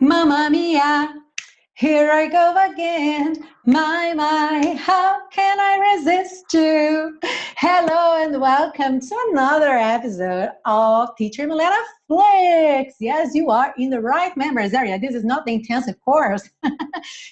Mamma mia, here I go again. My, how can I resist you? Hello and welcome to another episode of Teacher Milena Flicks. Yes, you are in the right members area. This is not the intensive course.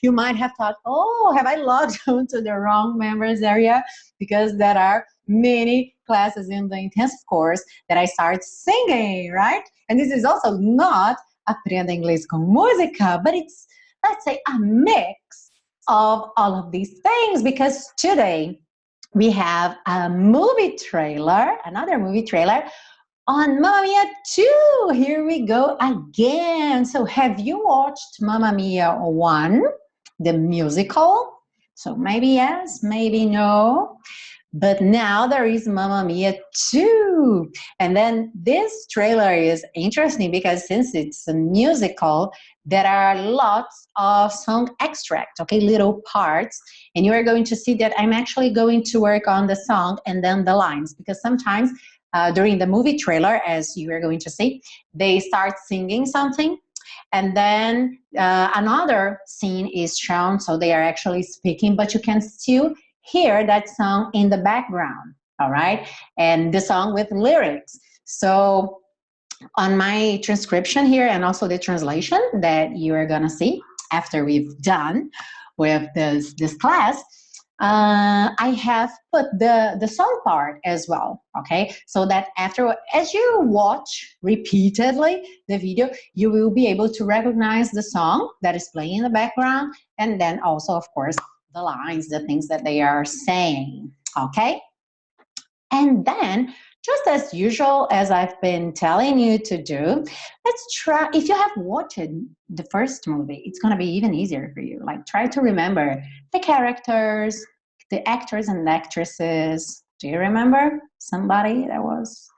You might have thought, oh, have I logged onto the wrong members area? Because there are many classes in the intensive course that I start singing, right? And this is also not Aprenda Inglês com Música, but it's, let's say, a mix of all of these things, because today we have a movie trailer, another movie trailer on Mamma Mia 2. Here we go again. So have you watched Mamma Mia 1, the musical? So maybe yes, maybe no. But now there is Mamma Mia 2. And then this trailer is interesting because since it's a musical, there are lots of song extract, okay, little parts. And you are going to see that I'm actually going to work on the song and then the lines, because sometimes during the movie trailer, as you are going to see, they start singing something. And then another scene is shown, so they are actually speaking, but you can still hear that song in the background, all right? And the song with lyrics. So on my transcription here and also the translation that you are gonna see after we've done with this class, I have put the song part as well, okay? So that after, as you watch repeatedly the video, you will be able to recognize the song that is playing in the background, and then also, of course, the lines, the things that they are saying, okay? And then, just as usual, as I've been telling you to do, let's try, if you have watched the first movie, it's gonna be even easier for you. Like, try to remember the characters, the actors and actresses. Do you remember somebody that was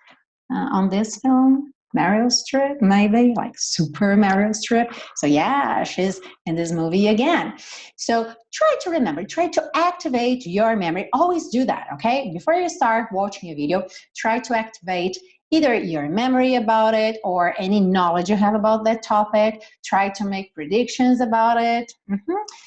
on this film? Meryl Streep, maybe, like Super Meryl Streep. So yeah, she's in this movie again. So try to remember, try to activate your memory. Always do that, okay? Before you start watching a video, try to activate either your memory about it or any knowledge you have about that topic. Try to make predictions about it.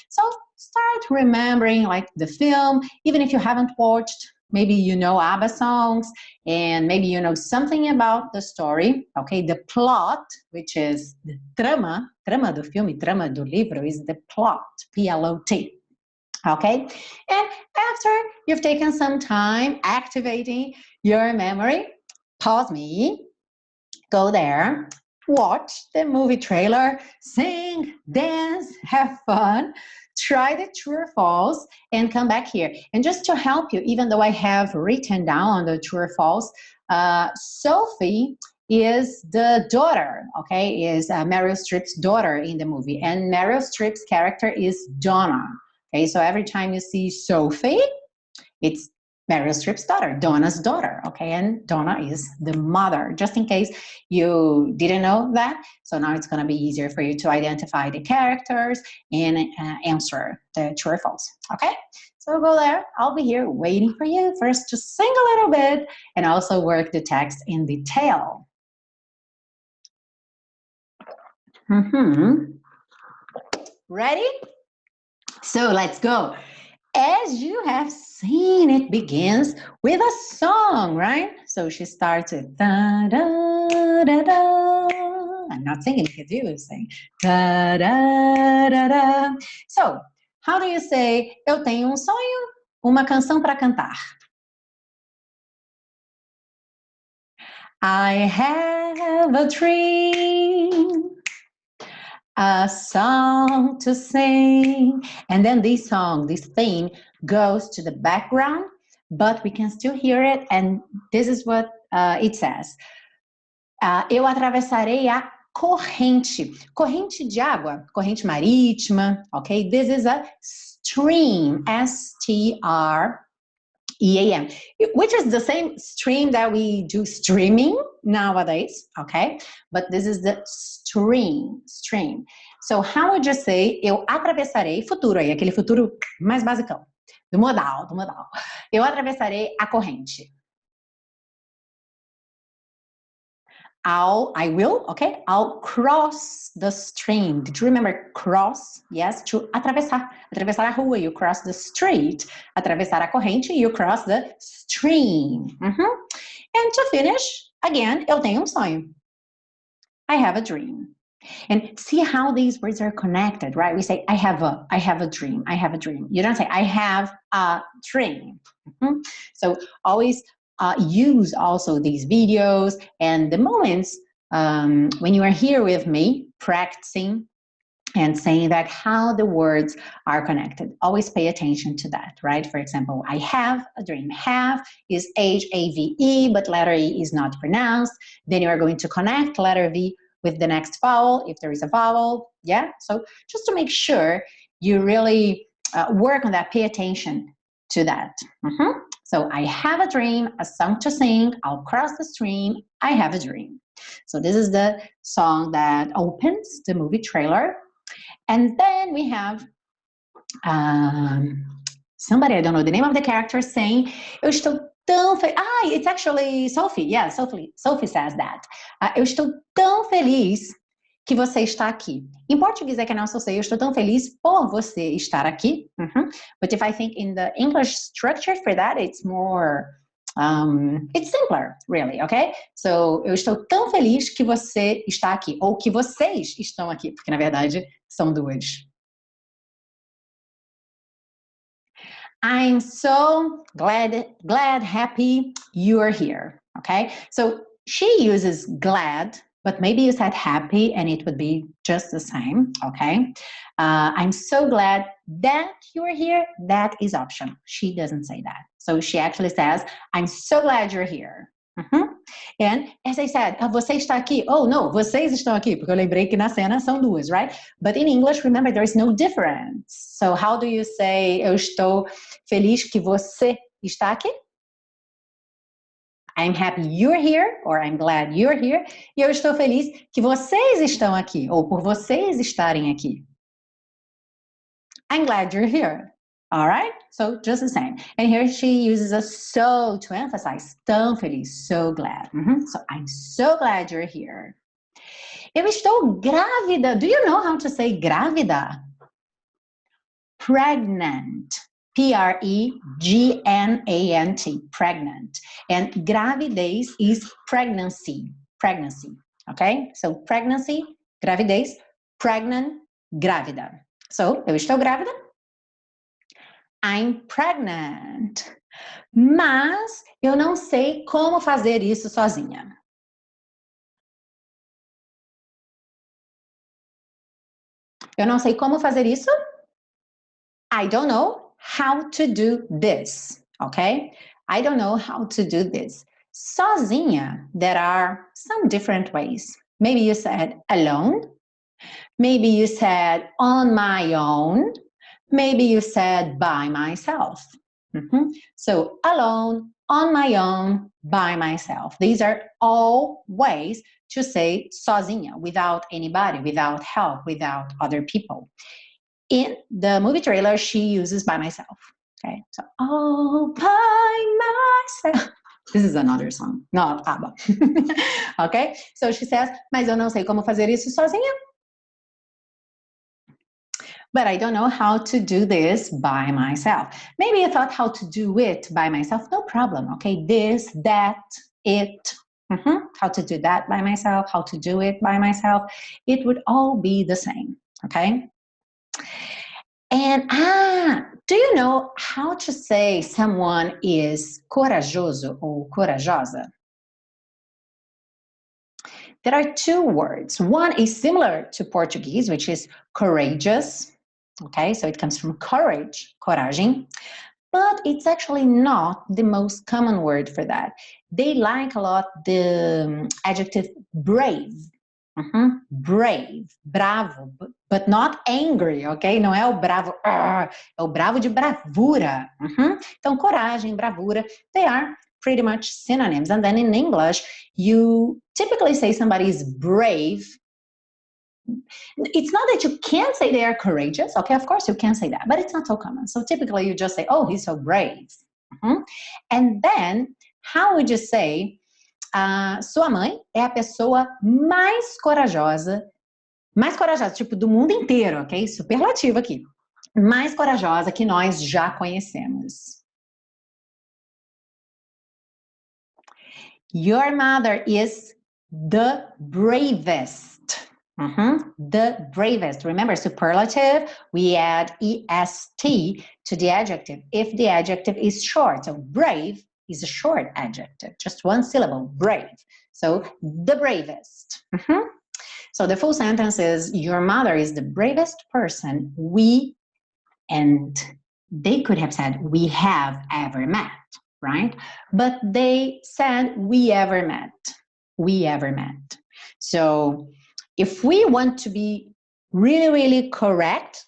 So start remembering like the film, even if you haven't watched. Maybe you know ABBA songs, and maybe you know something about the story, okay? The plot, which is the trama do filme, trama do livro is the plot, P-L-O-T, okay? And after you've taken some time activating your memory, pause me, go there, watch the movie trailer, sing, dance, have fun, try the true or false, and come back here. And just to help you, even though I have written down the true or false, Sophie is the daughter, okay, is Meryl Streep's daughter in the movie. And Meryl Streep's character is Donna, okay? So every time you see Sophie, it's Meryl Streep's daughter, Donna's daughter, okay? And Donna is the mother, just in case you didn't know that. So now it's gonna be easier for you to identify the characters and answer the true or false, okay? So go there, I'll be here waiting for you. First, just sing a little bit and also work the text in detail. Ready? So let's go. As you have seen, it begins with a song, right? So she starts with da da da da. I'm not singing because you sing da da da da. So, how do you say eu tenho sonho, uma canção para cantar? I have a dream, a song to sing, and then this song, this theme goes to the background, but we can still hear it, and this is what it says. Eu atravessarei a corrente. Corrente de água, corrente marítima, okay? This is a stream, S-T-R-E-A-M, which is the same stream that we do streaming nowadays, okay? But this is the stream. So how would you say, eu atravessarei, futuro aí, aquele futuro mais basicão, do modal. Eu atravessarei a corrente. I will, okay? I'll cross the stream. Did you remember cross? Yes, to atravessar. Atravessar a rua, you cross the street. Atravessar a corrente, you cross the stream. And to finish, again, eu tenho sonho. I have a dream. And see how these words are connected, right? We say, I have a dream, I have a dream. You don't say, I have a dream. So always use also these videos and the moments when you are here with me practicing and saying that how the words are connected. Always pay attention to that, right? For example, I have a dream. Have is H-A-V-E, but letter E is not pronounced. Then you are going to connect letter V with the next vowel, if there is a vowel, yeah? So just to make sure you really work on that, pay attention to that. So I have a dream, a song to sing, I'll cross the stream, I have a dream. So this is the song that opens the movie trailer. And then we have somebody, I don't know the name of the character, saying, eu estou tão feliz. It's actually Sophie. Yeah, Sophie says that. Eu estou tão feliz que você está aqui. Em português, I can also say, eu estou tão feliz por você estar aqui. But if I think in the English structure for that, it's more, it's simpler, really, okay? So, eu estou tão feliz que você está aqui, ou que vocês estão aqui, porque na verdade são duas. I'm so glad, happy you're here, okay? So she uses glad, but maybe you said happy and it would be just the same, okay? I'm so glad that you're here. That is optional. She doesn't say that. So she actually says, I'm so glad you're here. And as I said, você está aqui. Oh, no, vocês estão aqui, porque eu lembrei que na cena são duas, right? But in English, remember, there is no difference. So how do you say, eu estou feliz que você está aqui? I'm happy you're here, or I'm glad you're here. E eu estou feliz que vocês estão aqui, ou por vocês estarem aqui. I'm glad you're here. All right, so just the same. And here she uses a so to emphasize. Tão feliz, so glad. So I'm so glad you're here. Eu estou grávida. Do you know how to say grávida? Pregnant. P-R-E-G-N-A-N-T. Pregnant. And gravidez is pregnancy. Pregnancy. Okay? So pregnancy, gravidez, pregnant, grávida. So, eu estou grávida. I'm pregnant. Mas eu não sei como fazer isso sozinha. Eu não sei como fazer isso. I don't know how to do this. Okay? I don't know how to do this. Sozinha, there are some different ways. Maybe you said alone. Maybe you said on my own. Maybe you said by myself. So alone, on my own, by myself. These are all ways to say sozinha, without anybody, without help, without other people. In the movie trailer, she uses by myself. Okay, so all by myself. This is another song, not ABBA. Okay, so she says, mas eu não sei como fazer isso sozinha. But I don't know how to do this by myself. Maybe you thought how to do it by myself. No problem, okay? This, that, it. How to do that by myself, how to do it by myself. It would all be the same, okay? And, do you know how to say someone is corajoso or corajosa? There are two words. One is similar to Portuguese, which is courageous. Okay, so it comes from courage, coragem, but it's actually not the most common word for that. They like a lot the adjective brave. Brave, bravo, but not angry, ok? Não é o bravo, é o bravo de bravura. Então, coragem, bravura, they are pretty much synonyms. And then in English, you typically say somebody is brave. It's not that you can't say they are courageous. Okay, of course you can say that, but it's not so common. So typically you just say, oh, he's so brave. And then how would you say sua mãe é a pessoa mais corajosa, tipo, do mundo inteiro, ok? Superlativo aqui. Mais corajosa que nós já conhecemos. Your mother is the bravest. The bravest. Remember, superlative, we add est to the adjective if the adjective is short. So brave is a short adjective, just one syllable, brave. So the bravest. So the full sentence is, your mother is the bravest person and they could have said, we have ever met, right? But they said, we ever met. We ever met. So if we want to be really, really correct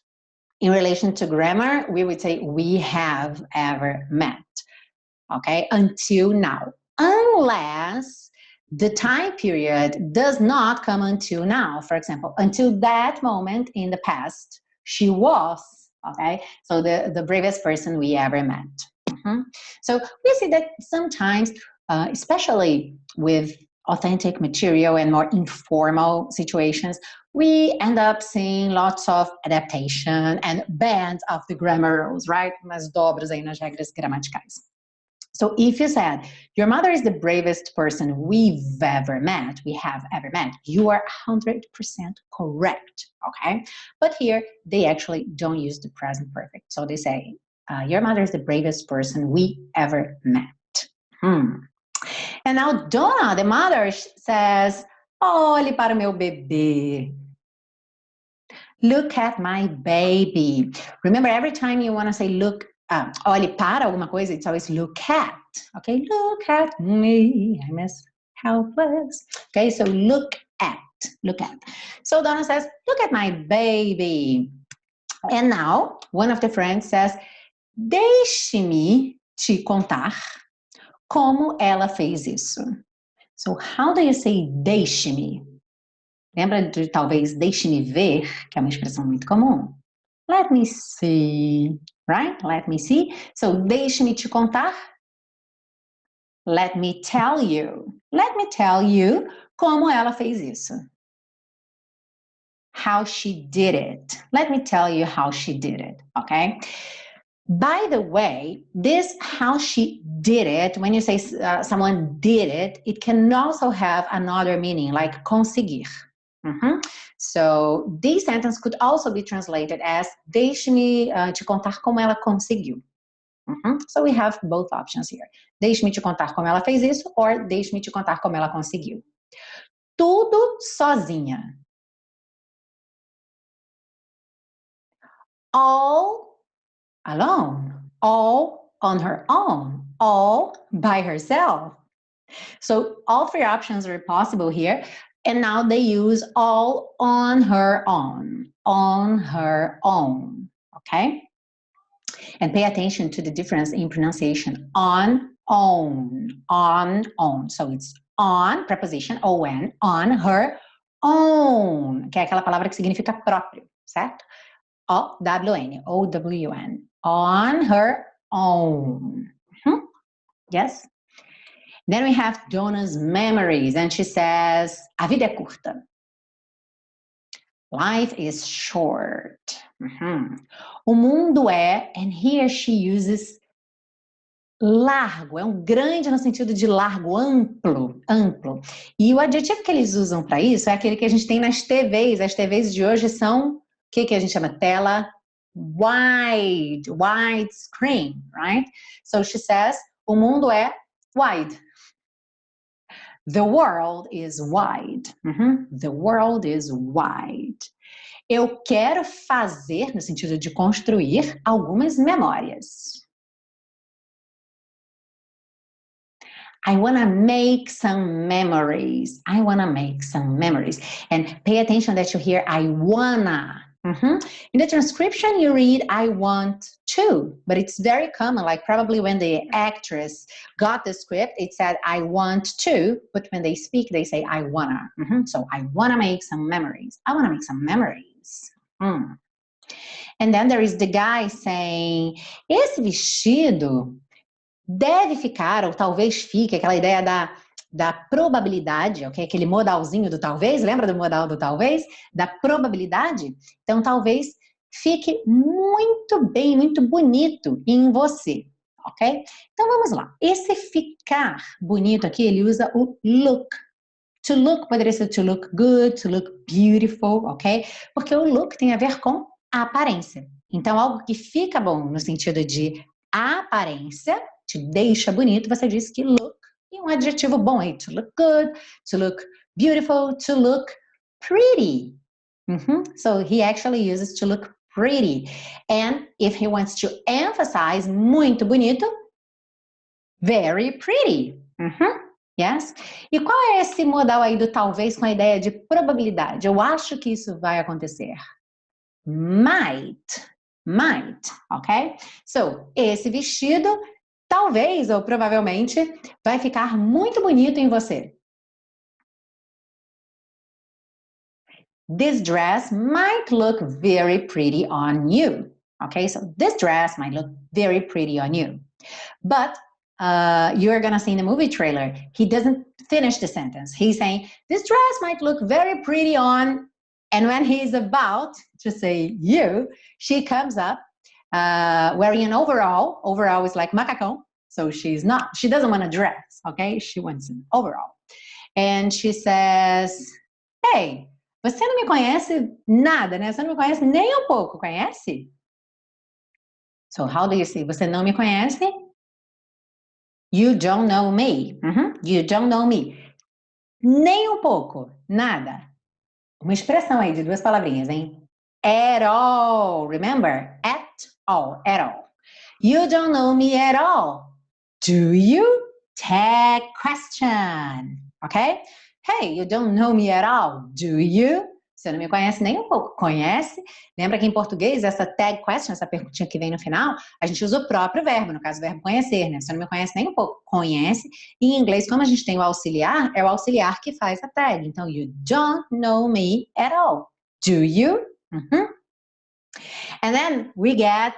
in relation to grammar, we would say, we have ever met, okay? Until now. Unless the time period does not come until now. For example, until that moment in the past, she was, okay? So the bravest person we ever met. So we see that sometimes, especially with authentic material and more informal situations, we end up seeing lots of adaptation and bans of the grammar rules, right? Umas dobras aí nas regras gramaticais. So if you said, your mother is the bravest person we have ever met, you are 100% correct, okay? But here, they actually don't use the present perfect. So they say, your mother is the bravest person we ever met. And now Donna, the mother, says, olhe para o meu bebê. Look at my baby. Remember, every time you want to say look, olhe para alguma coisa, it's always look at. Okay, look at me, I'm as helpless. Okay, so look at. So Donna says, look at my baby. And now, one of the friends says, deixe-me te contar como ela fez isso. So how do you say deixe-me? Lembra de talvez deixe-me ver, que é uma expressão muito comum? Let me see, right? Let me see. So deixe-me te contar. Let me tell you. Let me tell you como ela fez isso. How she did it. Let me tell you how she did it, okay? By the way, this how she did it, when you say someone did it, it can also have another meaning, like conseguir. So this sentence could also be translated as deixe-me te contar como ela conseguiu. So we have both options here. Deixe-me te contar como ela fez isso, or deixe-me te contar como ela conseguiu. Tudo sozinha. All alone, all on her own, all by herself. So all three options are possible here. And now they use all on her own, okay? And pay attention to the difference in pronunciation, on, on. So it's on, preposition, on her own, que é aquela palavra que significa próprio, certo? O-W-N, O-W-N, on her own. Yes? Then we have Donna's memories, and she says, a vida é curta. Life is short. O mundo é, and here she uses largo, é grande no sentido de largo, amplo. E o adjetivo que eles usam para isso é aquele que a gente tem nas TVs. As TVs de hoje são, o que a gente chama? Tela wide screen, right? So she says, o mundo é wide. The world is wide. The world is wide. Eu quero fazer, no sentido de construir, algumas memórias. I want to make some memories. And pay attention that you hear I wanna. In the transcription, you read I want to, but it's very common, like probably when the actress got the script, it said I want to, but when they speak, they say I wanna. So I wanna make some memories. I wanna make some memories. And then there is the guy saying, esse vestido deve ficar, ou talvez fique, aquela ideia da da probabilidade, ok? Aquele modalzinho do talvez, lembra do modal do talvez? Da probabilidade. Então, talvez fique muito bem, muito bonito em você, ok? Então, vamos lá. Esse ficar bonito aqui, ele usa o look. To look poderia ser to look good, to look beautiful, ok? Porque o look tem a ver com a aparência. Então, algo que fica bom no sentido de aparência, te deixa bonito, você diz que look, e um adjetivo bom aí, to look good, to look beautiful, to look pretty. So he actually uses to look pretty. And if he wants to emphasize muito bonito, very pretty. Yes? E qual é esse modal aí do talvez com a ideia de probabilidade? Eu acho que isso vai acontecer. Might, ok? So, esse vestido talvez ou provavelmente vai ficar muito bonito em você. This dress might look very pretty on you. Okay, so this dress might look very pretty on you. But you're gonna see in the movie trailer, he doesn't finish the sentence. He's saying, this dress might look very pretty on, and when he's about to say you, she comes up wearing an overall. Overall is like macacão, so she doesn't want a dress, okay? She wants an overall. And she says, hey, você não me conhece nada, né? Você não me conhece nem um pouco, conhece? So how do you say, você não me conhece? You don't know me. You don't know me. Nem um pouco, nada. Uma expressão aí de duas palavrinhas, hein? At all. Remember? At all. At all. You don't know me at all. Do you? Tag question. Okay? Hey, you don't know me at all. Do you? Você não me conhece nem um pouco. Conhece? Lembra que em português, essa tag question, essa perguntinha que vem no final, a gente usa o próprio verbo, no caso o verbo conhecer, né? Você não me conhece nem um pouco. Conhece. E em inglês, como a gente tem o auxiliar, é o auxiliar que faz a tag. Então, you don't know me at all. Do you? And then we get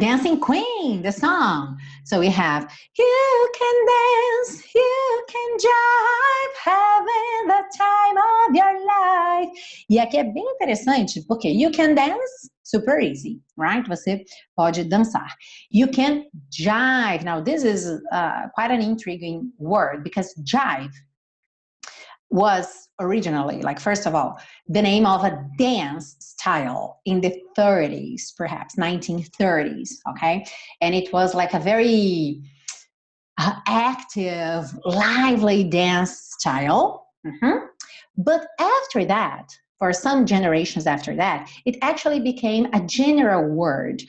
Dancing Queen, the song. So we have, you can dance, you can jive, having the time of your life. E aqui é bem interessante, porque you can dance, super easy, right? Você pode dançar. You can jive. Now, this is quite an intriguing word, because jive was originally, like, first of all, the name of a dance style in the 30s, perhaps 1930s, okay? And it was like a very active, lively dance style. But after that, for some generations after that, it actually became a general word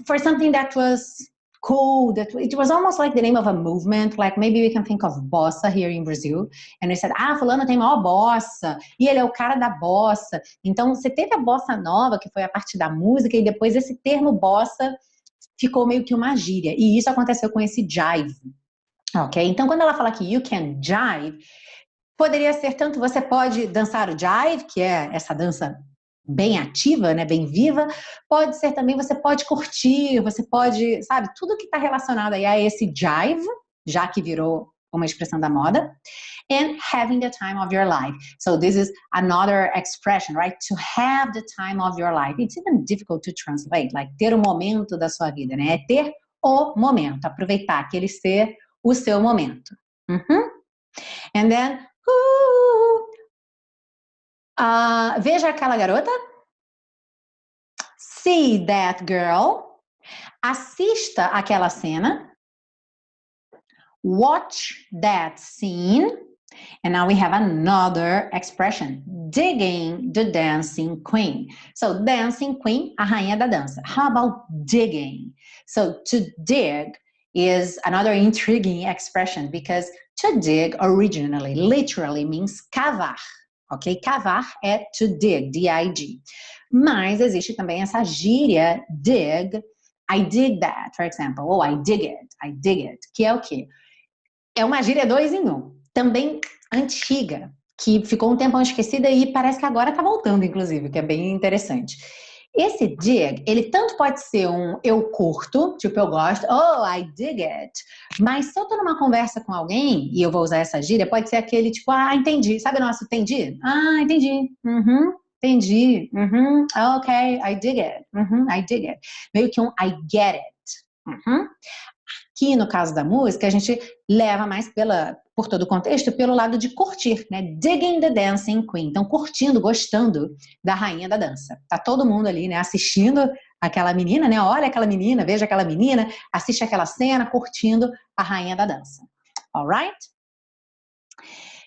for something that was cool, that it was almost like the name of a movement, like maybe we can think of bossa here in Brazil, and we said, fulano tem maior bossa, e ele é o cara da bossa. Então, você teve a bossa nova, que foi a parte da música, e depois esse termo bossa ficou meio que uma gíria, e isso aconteceu com esse jive, ok? Então, quando ela fala que you can jive, poderia ser tanto, você pode dançar o jive, que é essa dança bem ativa, né, bem viva, pode ser também, você pode curtir, você pode, sabe, tudo que está relacionado aí a esse jive, já que virou uma expressão da moda, and having the time of your life. So this is another expression, right? To have the time of your life. It's even difficult to translate, like ter o momento da sua vida, né? É ter o momento, aproveitar aquele ser o seu momento. And then, veja aquela garota. See that girl. Assista aquela cena. Watch that scene. And now we have another expression. Digging the dancing queen. So dancing queen, a rainha da dança. How about digging? So to dig is another intriguing expression, because to dig originally, literally means cavar. Ok? Cavar é to dig, D-I-G. Mas existe também essa gíria dig. I dig that, for example. Oh, I dig it. Que é o quê? É uma gíria 2 em 1. Também antiga, que ficou um tempão esquecida e parece que agora está voltando, inclusive, que é bem interessante. Esse dig, ele tanto pode ser um eu curto, tipo eu gosto, oh, I dig it. Mas se eu tô numa conversa com alguém e eu vou usar essa gíria, pode ser aquele tipo, ah, entendi. Sabe o nosso entendi? Ah, entendi. Entendi. Ok, I dig it. I dig it. Meio que um I get it. Aqui no caso da música, a gente leva mais por todo o contexto, pelo lado de curtir, né? Digging the Dancing Queen. Então, curtindo, gostando da rainha da dança. Tá todo mundo ali, né? Assistindo aquela menina, né? Olha aquela menina, veja aquela menina, assiste aquela cena, curtindo a rainha da dança. Alright?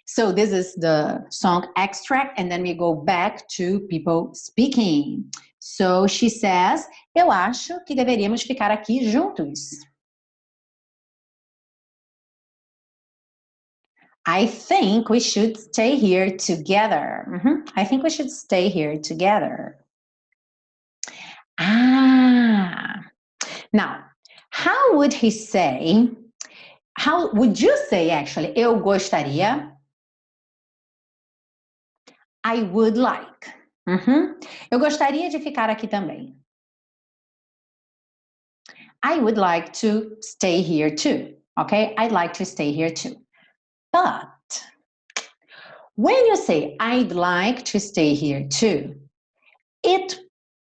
So this is the song extract, and then we go back to people speaking. So she says, eu acho que deveríamos ficar aqui juntos. I think we should stay here together. I think we should stay here together. Ah, now, how would he say, how would you say actually, eu gostaria? I would like. Eu gostaria de ficar aqui também. I would like to stay here too. Okay, I'd like to stay here too. But when you say I'd like to stay here too, it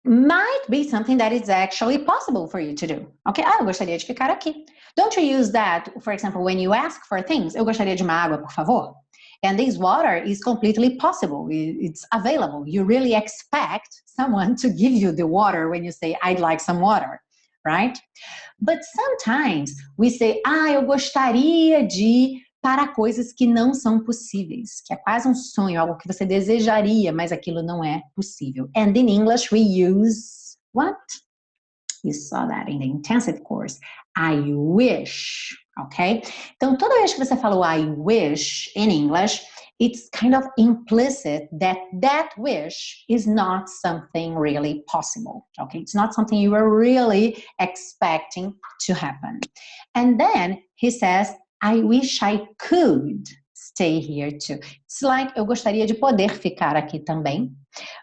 might be something that is actually possible for you to do. Okay, eu gostaria de ficar aqui. Don't you use that, for example, when you ask for things? Eu gostaria de uma água, por favor. And this water is completely possible. It's available. You really expect someone to give you the water when you say, I'd like some water, right? But sometimes we say, eu gostaria de para coisas que não são possíveis, que é quase um sonho, algo que você desejaria, mas aquilo não é possível. And in English we use what? You saw that in the intensive course. I wish, ok? Então, toda vez que você falou I wish in English, it's kind of implicit that that wish is not something really possible, okay? It's not something you were really expecting to happen. And then he says, I wish I could stay here too. It's like, eu gostaria de poder ficar aqui também,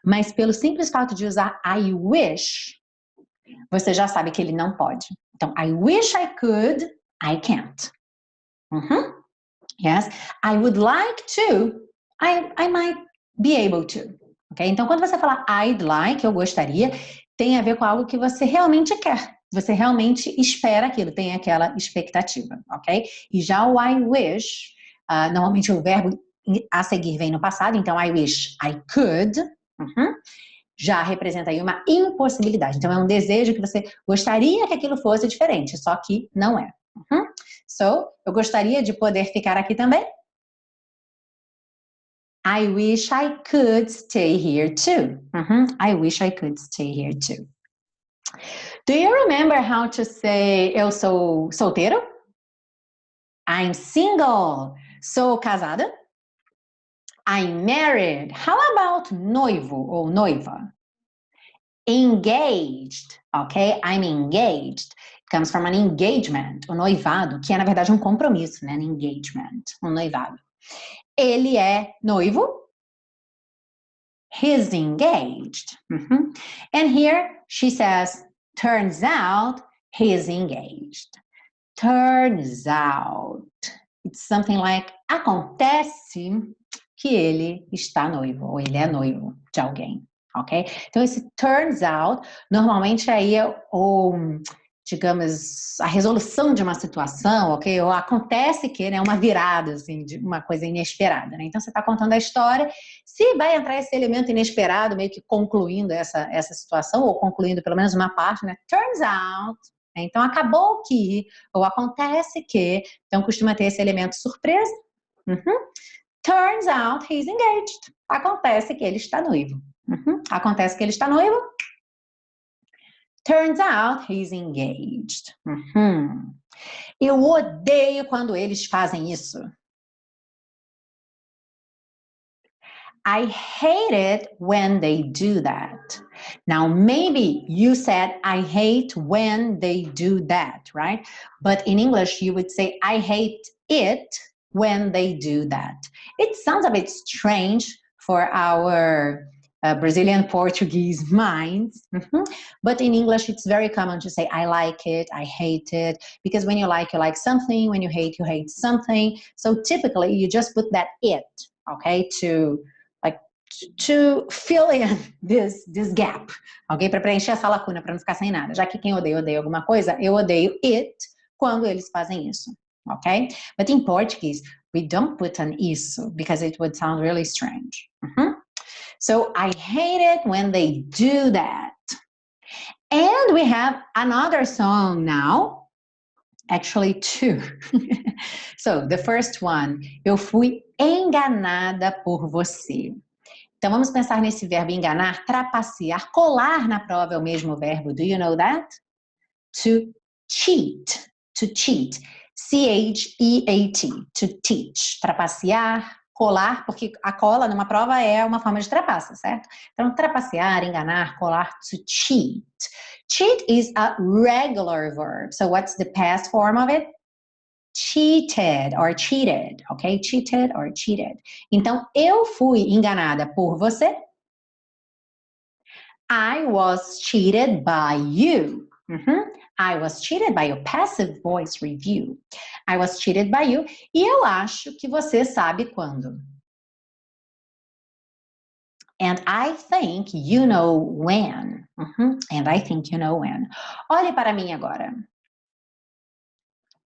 mas pelo simples fato de usar I wish, você já sabe que ele não pode. Então, I wish I could, I can't. Yes, I would like to, I might be able to. Okay? Então, quando você fala I'd like, eu gostaria, tem a ver com algo que você realmente quer. Você realmente espera aquilo, tem aquela expectativa, ok? E já o I wish, normalmente o verbo a seguir vem no passado, então I wish I could, já representa aí uma impossibilidade. Então é um desejo que você gostaria que aquilo fosse diferente, só que não é. So, eu gostaria de poder ficar aqui também. I wish I could stay here too. I wish I could stay here too. Do you remember how to say eu sou solteiro? I'm single. Sou casada? I'm married. How about noivo ou noiva? Engaged, ok? I'm engaged. It comes from an engagement, o noivado, que é na verdade um compromisso, né? An engagement, um noivado. Ele é noivo? He's engaged. And here she says, turns out he's engaged. Turns out. It's something like, acontece que ele está noivo, ou ele é noivo de alguém, ok? Então, esse turns out, normalmente aí é digamos, a resolução de uma situação, ok? Ou acontece que, né, uma virada, assim, de uma coisa inesperada, né? Então, você está contando a história, se vai entrar esse elemento inesperado, meio que concluindo essa situação, ou concluindo pelo menos uma parte, né? Turns out, então acabou que, ou acontece que, então costuma ter esse elemento surpresa. Turns out he's engaged. Acontece que ele está noivo. Acontece que ele está noivo. Turns out he's engaged. Eu odeio quando eles fazem isso. I hate it when they do that. Now, maybe you said, I hate when they do that, right? But in English, you would say, I hate it when they do that. It sounds a bit strange for our Brazilian Portuguese minds. But in English, it's very common to say, I like it, I hate it, because when you like something, when you hate something. So typically, you just put that it, okay, to fill in this gap, ok? Para preencher essa lacuna, para não ficar sem nada. Já que quem odeia alguma coisa, eu odeio it quando eles fazem isso, ok? But in Portuguese, we don't put an isso because it would sound really strange. So I hate it when they do that. And we have another song now, actually two. So the first one, eu fui enganada por você. Então vamos pensar nesse verbo enganar, trapacear, colar na prova é o mesmo verbo. Do you know that? To cheat, to cheat. C-H-E-A-T, to teach. Trapacear, colar, porque a cola numa prova é uma forma de trapaça, certo? Então, trapacear, enganar, colar, to cheat. Cheat is a regular verb. So what's the past form of it? Cheated or cheated, ok? Cheated or cheated. Então, eu fui enganada por você. I was cheated by you. I was cheated by your passive voice review. I was cheated by you. E eu acho que você sabe quando. And I think you know when. And I think you know when. Olhe para mim agora.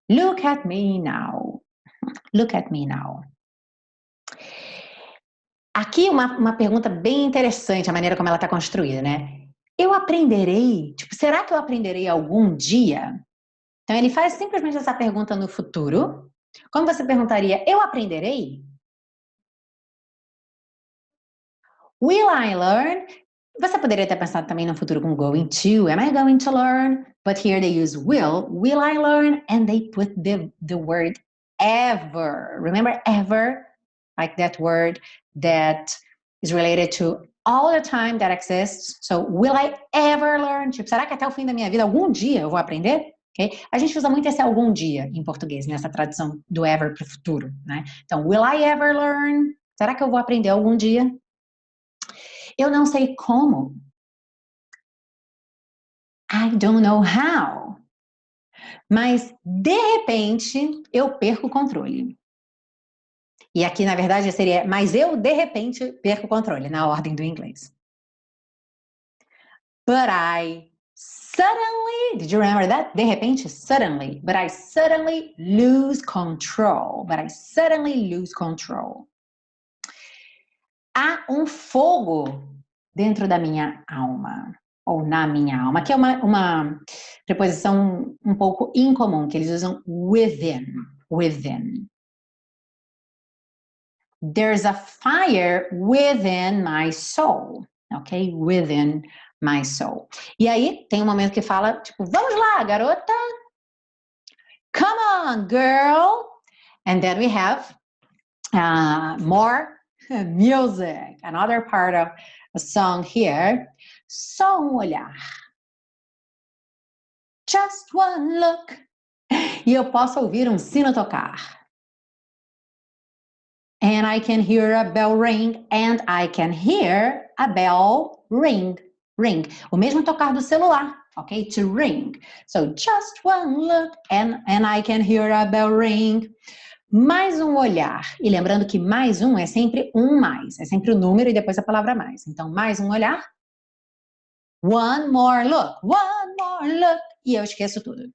Look at me now. Look at me now. Aqui uma pergunta bem interessante, a maneira como ela está construída, né? Eu aprenderei, tipo, será que eu aprenderei algum dia? Então, ele faz simplesmente essa pergunta no futuro. Como você perguntaria, eu aprenderei? Will I learn? Você poderia ter pensado também no futuro com going to. Am I going to learn? But here they use will. Will I learn? And they put the word ever. Remember ever? Like that word that is related to all the time that exists. So, will I ever learn? Tipo, será que até o fim da minha vida, algum dia eu vou aprender? Okay? A gente usa muito esse algum dia em português, nessa tradução do ever para o futuro, né? Então, will I ever learn? Será que eu vou aprender algum dia? Eu não sei como. I don't know how. Mas, de repente, eu perco o controle. E aqui, na verdade, seria, mas eu, de repente, perco o controle, na ordem do inglês. But I suddenly, did you remember that? De repente, suddenly. But I suddenly lose control. But I suddenly lose control. Há um fogo dentro da minha alma. Ou na minha alma. Que é uma preposição um pouco incomum, que eles usam within. Within. There's a fire within my soul, ok? Within my soul. E aí tem um momento que fala, tipo, vamos lá, garota. Come on, girl. And then we have more music. Another part of a song here. Só olhar. Just one look. E eu posso ouvir sino tocar. And I can hear a bell ring, and I can hear a bell ring. Ring. O mesmo tocar do celular, ok? To ring. So just one look, and I can hear a bell ring. Mais olhar. E lembrando que mais é sempre mais. É sempre o número e depois a palavra mais. Então, mais olhar. One more look. One more look. E eu esqueço tudo.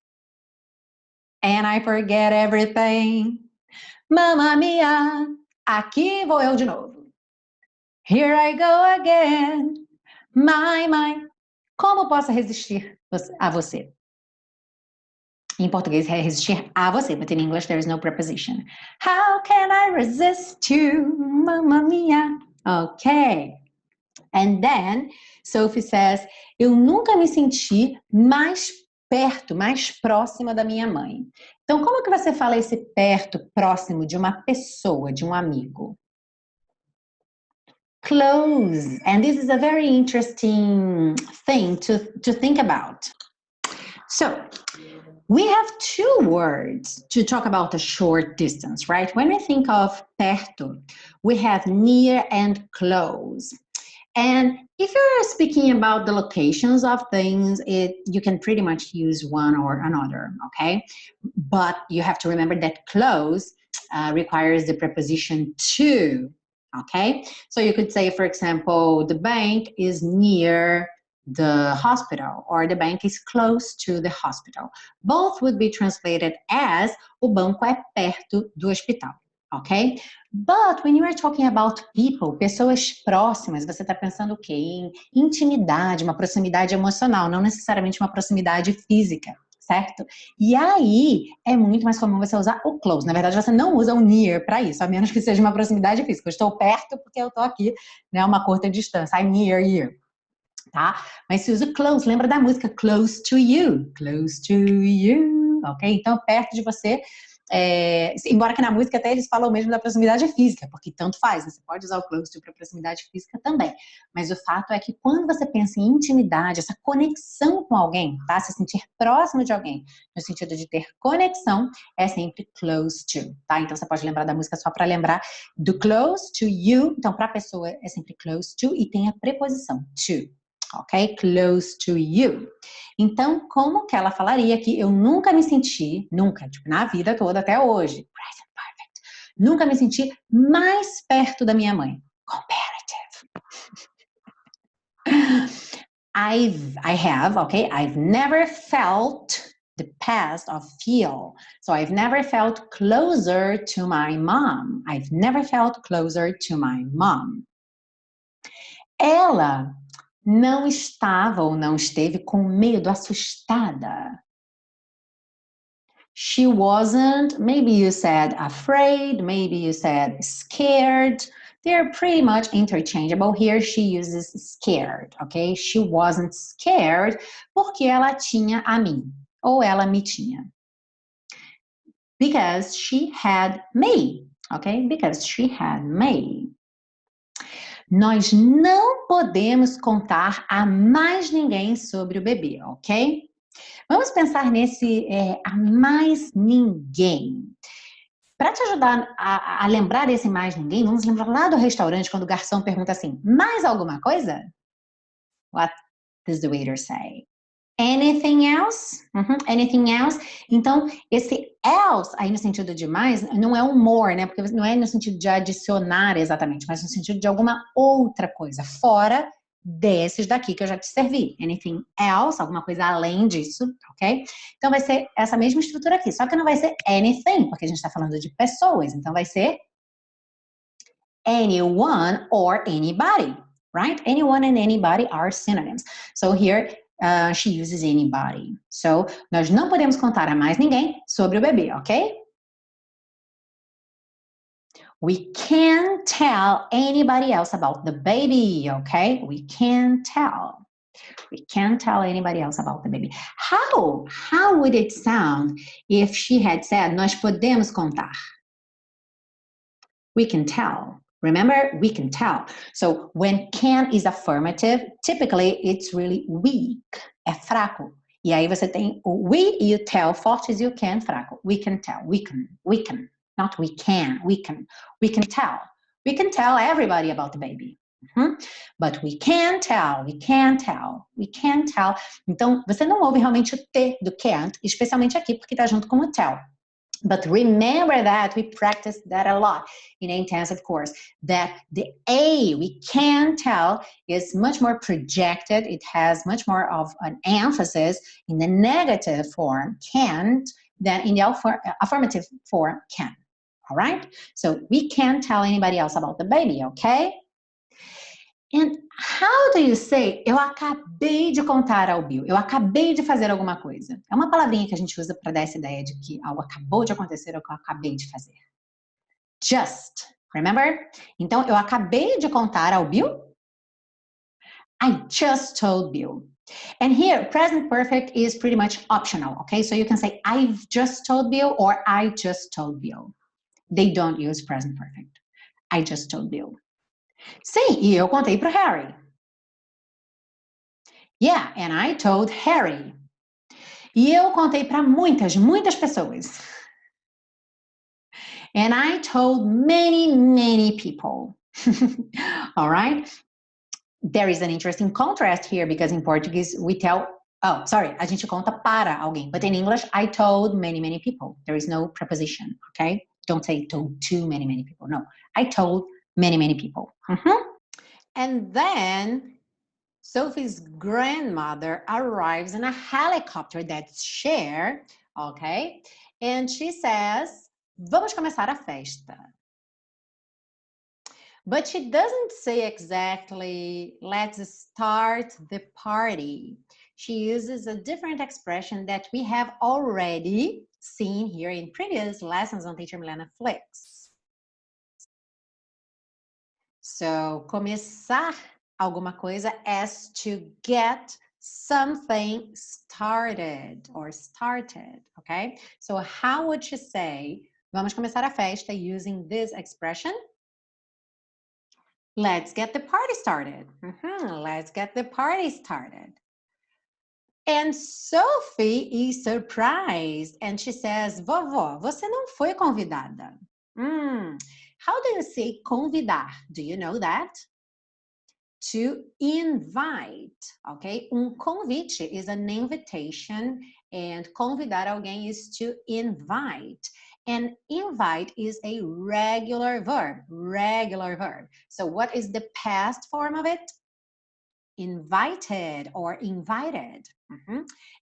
And I forget everything. Mamma mia. Aqui vou eu de novo. Here I go again. My. Como posso resistir a você? Em português é resistir a você, but in English there is no preposition. How can I resist you, mamma mia? Okay. And then Sophie says, eu nunca me senti mais perto, mais próxima da minha mãe. Então, como que você fala esse perto, próximo de uma pessoa, de um amigo? Close. And this is a very interesting thing to think about. So, we have two words to talk about a short distance, right? When we think of perto, we have near and close. And if you're speaking about the locations of things, you can pretty much use one or another, okay? But you have to remember that close requires the preposition to, okay? So you could say, for example, the bank is near the hospital, or the bank is close to the hospital. Both would be translated as o banco é perto do hospital, ok? But when you are talking about people, pessoas próximas, você está pensando o quê? Em intimidade, uma proximidade emocional, não necessariamente uma proximidade física, certo? E aí é muito mais comum você usar o close. Na verdade, você não usa o near para isso, a menos que seja uma proximidade física. Eu estou perto porque eu estou aqui, né, uma curta distância. I'm near you. Tá? Mas se usa close, lembra da música Close to You, ok? Então, perto de você, embora que na música até eles falam mesmo da proximidade física, porque tanto faz, né? Você pode usar o close to para proximidade física também, mas o fato é que quando você pensa em intimidade, essa conexão com alguém, tá? Se sentir próximo de alguém, no sentido de ter conexão, é sempre close to, tá? Então, você pode lembrar da música só para lembrar do close to you, então, para a pessoa é sempre close to e tem a preposição to. Ok? Close to you. Então, como que ela falaria que eu nunca me senti, nunca, tipo, na vida toda até hoje, present perfect, nunca me senti mais perto da minha mãe. Comparative. I have, okay? I've never felt the past of feel. So I've never felt closer to my mom. I've never felt closer to my mom. Ela não estava ou não esteve com medo, assustada. She wasn't, maybe you said afraid, maybe you said scared. They're pretty much interchangeable. Here she uses scared, okay? She wasn't scared porque ela tinha a mim, ou ela me tinha. Because she had me, okay? Because she had me. Nós não podemos contar a mais ninguém sobre o bebê, ok? Vamos pensar nesse a mais ninguém. Para te ajudar a lembrar desse mais ninguém, vamos lembrar lá do restaurante quando o garçom pergunta assim, mais alguma coisa? What does the waiter say? Anything else? Anything else? Então, esse else, aí no sentido de mais, não é um more, né? Porque não é no sentido de adicionar exatamente, mas no sentido de alguma outra coisa, fora desses daqui que eu já te servi. Anything else, alguma coisa além disso, ok? Então, vai ser essa mesma estrutura aqui, só que não vai ser anything, porque a gente está falando de pessoas, então vai ser anyone or anybody, right? Anyone and anybody are synonyms. So here, she uses anybody. So, nós não podemos contar a mais ninguém sobre o bebê, ok? We can't tell anybody else about the baby, okay? We can't tell. We can't tell anybody else about the baby. How would it sound if she had said, nós podemos contar? We can tell. Remember, we can tell. So when can is affirmative, typically it's really weak, é fraco. E aí você tem o we e o tell, fortes e o can, fraco. We can tell, we can, not we can tell. We can tell everybody about the baby. But we can tell. Então, você não ouve realmente o T do can't, especialmente aqui, porque está junto com o tell. But remember that we practice that a lot in a intensive course, that the A, we can tell, is much more projected. It has much more of an emphasis in the negative form, can't, than in the affirmative form, can. All right? So we can't tell anybody else about the baby, okay? And how do you say, eu acabei de contar ao Bill, eu acabei de fazer alguma coisa? É uma palavrinha que a gente usa para dar essa ideia de que algo acabou de acontecer ou que eu acabei de fazer. Just, remember? Então, eu acabei de contar ao Bill. I just told Bill. And here, present perfect is pretty much optional, okay? So you can say, I've just told Bill or I just told Bill. They don't use present perfect. I just told Bill. Sim, e eu contei pro Harry. Yeah, and I told Harry. E eu contei para muitas pessoas. And I told many people. All right? there is an interesting contrast here because in Portuguese we tell, oh, sorry, a gente conta para alguém. But in English, I told many, many people. There is no preposition, okay? Don't say told to many, many people. No, I told many, many people. And then Sophie's grandmother arrives in a helicopter that's Cher, okay? And she says, vamos começar a festa. But she doesn't say exactly, let's start the party. She uses a different expression that we have already seen here in previous lessons on Teacher Milena Flix. So, começar alguma coisa as to get something started or started, okay? So, how would you say, vamos começar a festa using this expression? Let's get the party started. Let's get the party started. And Sophie is surprised and she says, vovó, você não foi convidada. How do you say convidar? Do you know that? To invite, okay? Convite is an invitation and convidar alguém is to invite. And invite is a regular verb. So what is the past form of it? Invited or invited.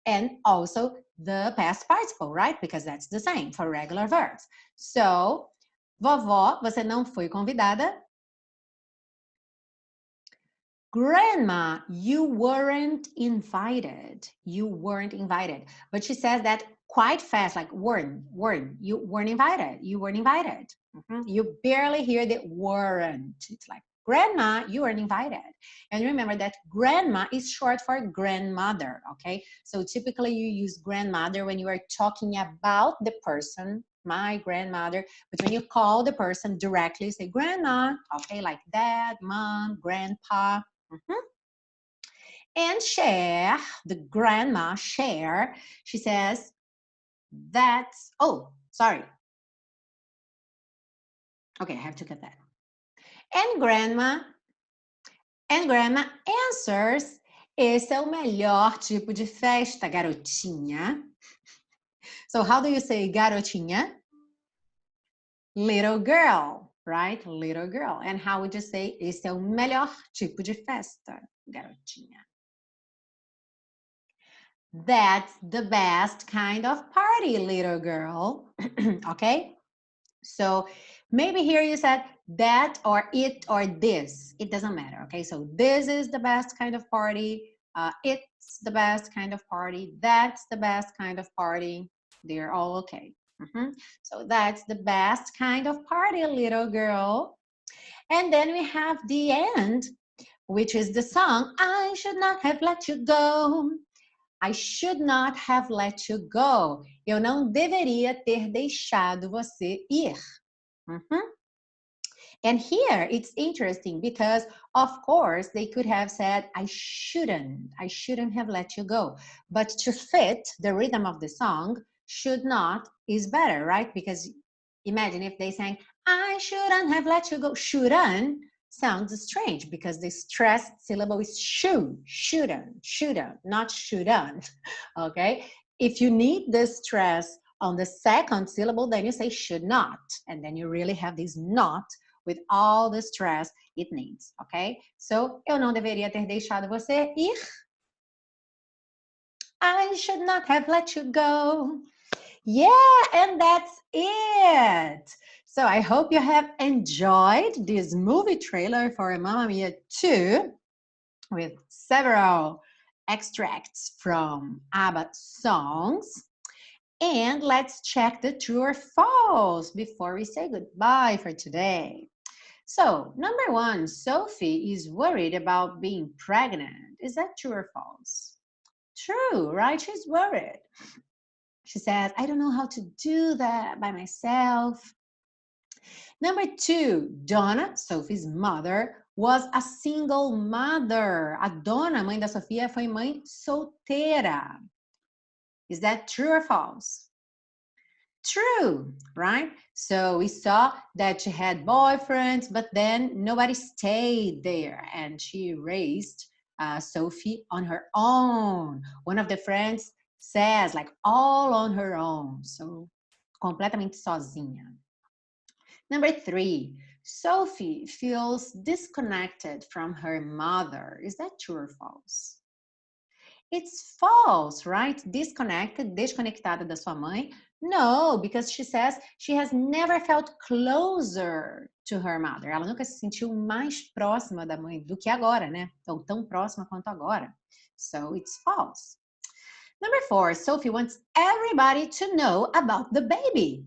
And also the past participle, right? Because that's the same for regular verbs. So, vovó, você não foi convidada? Grandma, you weren't invited. You weren't invited. But she says that quite fast, like weren't. You weren't invited. You weren't invited. You barely hear the weren't. It's like, Grandma, you weren't invited. And remember that grandma is short for grandmother, okay? So typically you use grandmother when you are talking about the person, my grandmother, but when you call the person directly, you say grandma, okay, like dad, mom, grandpa. And Cher, the grandma, Cher, she says, that's, oh, sorry. Okay, I have to get that. And grandma answers, esse é o melhor tipo de festa, garotinha. So how do you say garotinha? Little girl, right? Little girl. And how would you say, esse é o melhor tipo de festa, garotinha? That's the best kind of party, little girl. Okay? So maybe here you said that or it or this. It doesn't matter, okay? So this is the best kind of party. It's the best kind of party. That's the best kind of party. They're all okay. So that's the best kind of party, little girl. And then we have the end, which is the song, I should not have let you go. I should not have let you go. Eu não deveria ter deixado você ir. And here it's interesting because, of course, they could have said, I shouldn't have let you go. But to fit the rhythm of the song, should not is better, right? Because imagine if they sang, I shouldn't have let you go. Shouldn't sounds strange because the stressed syllable is shouldn't, not shouldn't, okay? If you need the stress on the second syllable, then you say should not, and then you really have this not with all the stress it needs, okay? So, eu não deveria ter deixado você ir. I should not have let you go. Yeah, and that's it. So I hope you have enjoyed this movie trailer for Mamma Mia 2 with several extracts from ABBA songs. And let's check the true or false before we say goodbye for today. So, number 1, Sophie is worried about being pregnant. Is that true or false? True, right? She's worried. She says, I don't know how to do that by myself. Number 2, Donna, Sophie's mother, was a single mother. A Donna, mãe da Sofia, foi mãe solteira. Is that true or false? true, right? So we saw that she had boyfriends, but then nobody stayed there, and she raised Sophie on her own. One of the friends says, like, all on her own. So completamente sozinha. Number 3, Sophie feels disconnected from her mother. Is that true or false? It's false, right? Disconnected, desconectada da sua mãe. No, because she says she has never felt closer to her mother. Ela nunca se sentiu mais próxima da mãe do que agora, né? Ou tão próxima quanto agora. So it's false. Number 4, Sophie wants everybody to know about the baby.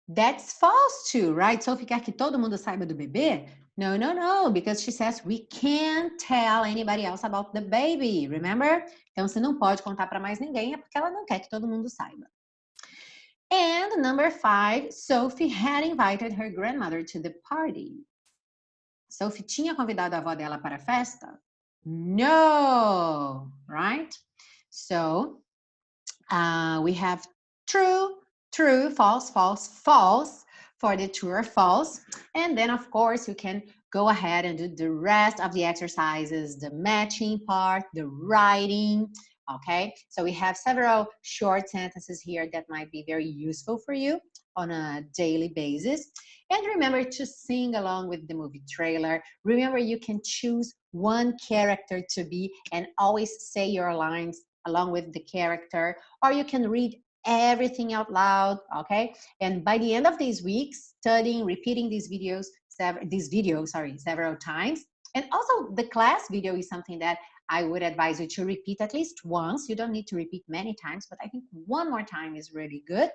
That's false too, right? Sophie quer que todo mundo saiba do bebê? No, no, no, because she says we can't tell anybody else about the baby, remember? Então, você não pode contar para mais ninguém, é porque ela não quer que todo mundo saiba. And number 5, Sophie had invited her grandmother to the party. Sophie tinha convidado a avó dela para a festa? No, right? So, we have true, true, false, false, false for the true or false. And then, of course, you can go ahead and do the rest of the exercises, the matching part, the writing, okay? So we have several short sentences here that might be very useful for you on a daily basis. And remember to sing along with the movie trailer. Remember, you can choose one character to be and always say your lines along with the character, or you can read everything out loud, okay? And by the end of these weeks, studying, repeating these videos several times. And also the class video is something that I would advise you to repeat at least once. You don't need to repeat many times, but I think one more time is really good.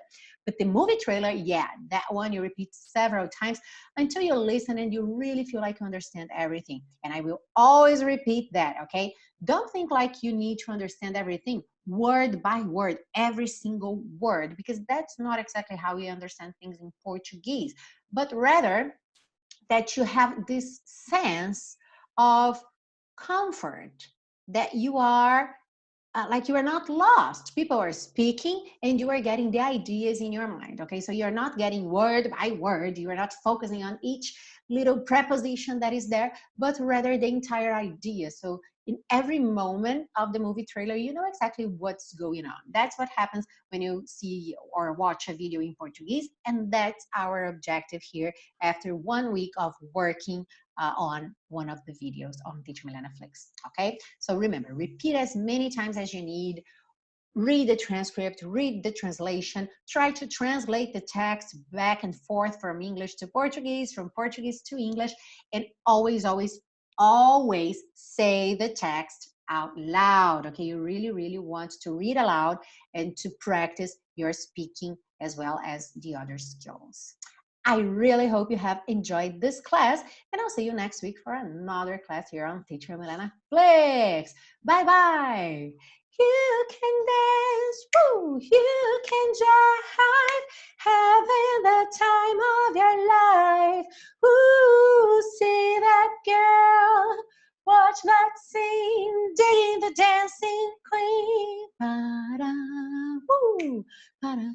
But the movie trailer, yeah, that one you repeat several times until you listen and you really feel like you understand everything. And I will always repeat that, okay? Don't think like you need to understand everything word by word, every single word, because that's not exactly how we understand things in Portuguese, but rather that you have this sense of comfort, that you are like you are not lost. People are speaking and you are getting the ideas in your mind, okay? So you're not getting word by word, you are not focusing on each little preposition that is there, but rather the entire idea. So in every moment of the movie trailer, you know exactly what's going on. That's what happens when you see or watch a video in Portuguese, and that's our objective here after 1 week of working on one of the videos on Teach Milena Flix, okay? So remember, repeat as many times as you need, read the transcript, read the translation, try to translate the text back and forth from English to Portuguese, from Portuguese to English, and always, always, always say the text out loud, okay? You really, really want to read aloud and to practice your speaking as well as the other skills. I really hope you have enjoyed this class, and I'll see you next week for another class here on Teacher Milena Flix. Bye-bye. You can dance, woo, you can jive, having the time of your life. Ooh, see that girl, watch that scene, digging the dancing queen. Ba-da, woo, ba-da.